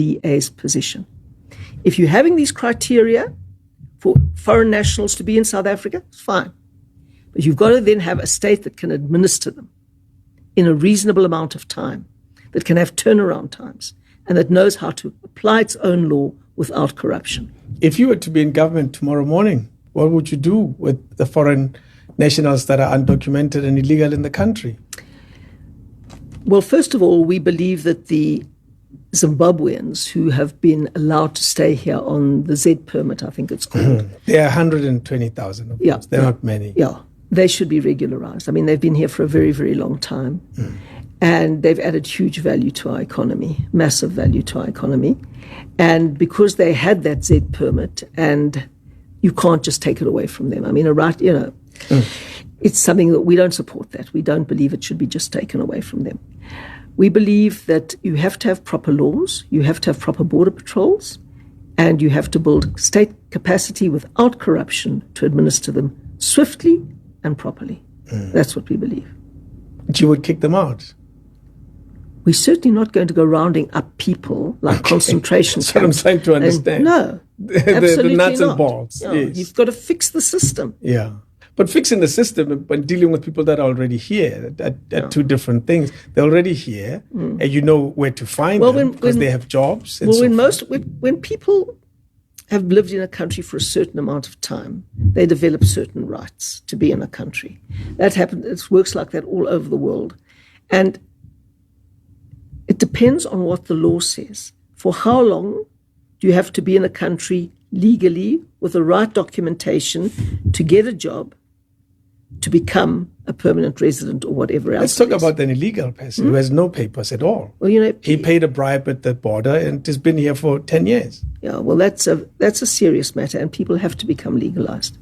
DA's position. If you're having these criteria for foreign nationals to be in South Africa, it's fine. But you've got to then have a state that can administer them in a reasonable amount of time, that can have turnaround times, and that knows how to apply its own law without corruption. If you were to be in government tomorrow morning, what would you do with the foreign nationals that are undocumented and illegal in the country? Well, first of all, we believe that the Zimbabweans who have been allowed to stay here on the Z permit, I think it's called. There are 120,000 of them. They're not many. Yeah, they should be regularized. I mean, they've been here for a very, very long time. And they've added huge value to our economy, massive value to our economy. And because they had that Z permit, and you can't just take it away from them. I mean, it's something that we don't support that. We don't believe it should be just taken away from them. We believe that you have to have proper laws, you have to have proper border patrols, and you have to build state capacity without corruption to administer them swiftly and properly. That's what we believe. But you would kick them out? We're certainly not going to go rounding up people like concentration camps. That's what I'm trying to understand. No, absolutely the nuts not. and bolts. No, yes. You've got to fix the system. Yeah. But fixing the system and dealing with people that are already here are two different things. They're already here, and you know where to find them because they have jobs. And when people have lived in a country for a certain amount of time, they develop certain rights to be in a country. That happens. It works like that all over the world, and it depends on what the law says. For how long do you have to be in a country legally with the right documentation to get a job, to become a permanent resident or whatever else? Let's talk about an illegal person who has no papers at all. Well, he paid a bribe at the border and has been here for 10 years. Yeah, well, that's a serious matter, and people have to become legalized.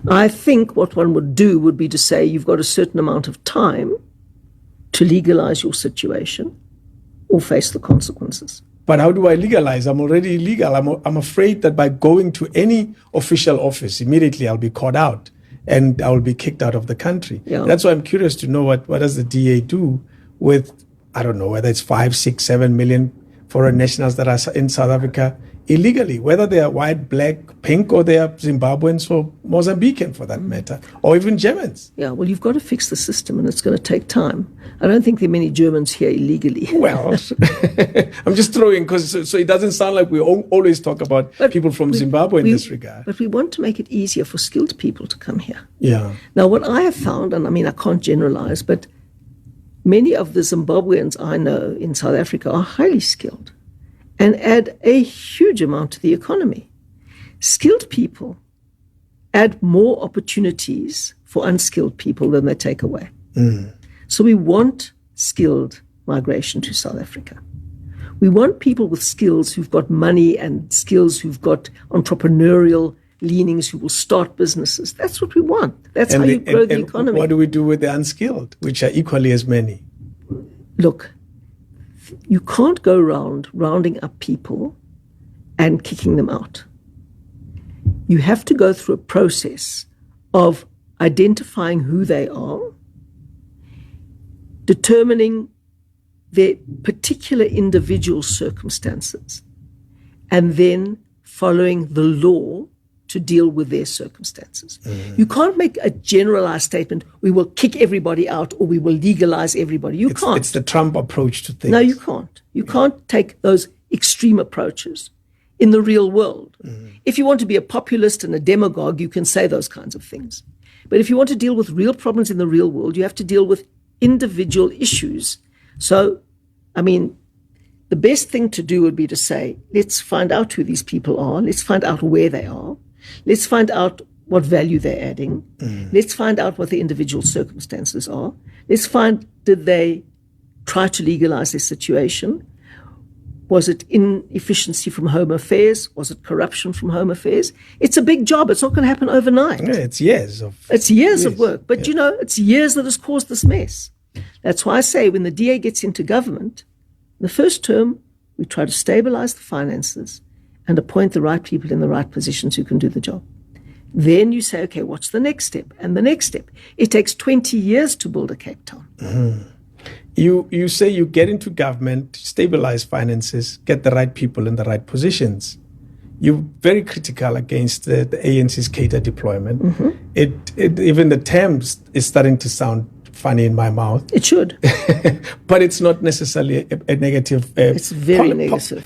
I think what one would do would be to say you've got a certain amount of time to legalize your situation or face the consequences. But how do I legalize? I'm already illegal. I'm afraid that by going to any official office, immediately I'll be caught out and I will be kicked out of the country. Yeah. That's why I'm curious to know what does the DA do with, I don't know, whether it's 5, 6, 7 million foreign nationals that are in South Africa illegally, whether they are white, black, pink, or they are Zimbabweans or Mozambican for that matter, or even Germans. Yeah, well, you've got to fix the system, and it's going to take time. I don't think there are many Germans here illegally. Well, I'm just throwing, so it doesn't sound like we always talk about people from Zimbabwe in this regard. But we want to make it easier for skilled people to come here. Yeah. Now, what I have found, and I mean, I can't generalize, but many of the Zimbabweans I know in South Africa are highly skilled and add a huge amount to the economy. Skilled people add more opportunities for unskilled people than they take away. So we want skilled migration to South Africa. We want people with skills who've got money and skills who've got entrepreneurial leanings, who will start businesses. That's what we want. That's how you grow the economy. What do we do with the unskilled, which are equally as many? Look, you can't go rounding up people and kicking them out. You have to go through a process of identifying who they are, determining their particular individual circumstances, and then following the law to deal with their circumstances. You can't make a generalized statement, we will kick everybody out or we will legalize everybody. You can't. It's the Trump approach to things. No, you can't. You can't take those extreme approaches in the real world. If you want to be a populist and a demagogue, you can say those kinds of things. But if you want to deal with real problems in the real world, you have to deal with individual issues. So, I mean, the best thing to do would be to say, let's find out who these people are. Let's find out where they are. Let's find out what value they're adding. Let's find out what the individual circumstances are. Let's find, did they try to legalize their situation? Was it inefficiency from Home Affairs? Was it corruption from Home Affairs? It's a big job. It's not going to happen overnight. Yeah, it's years of work. But, it's years that has caused this mess. That's why I say when the DA gets into government, the first term, we try to stabilize the finances and appoint the right people in the right positions who can do the job. Then you say, okay, what's the next step? And the next step. It takes 20 years to build a Cape Town. You say you get into government, stabilize finances, get the right people in the right positions. You're very critical against the ANC's cater deployment. Even the terms is starting to sound funny in my mouth. It should. But it's not necessarily a negative. It's very negative.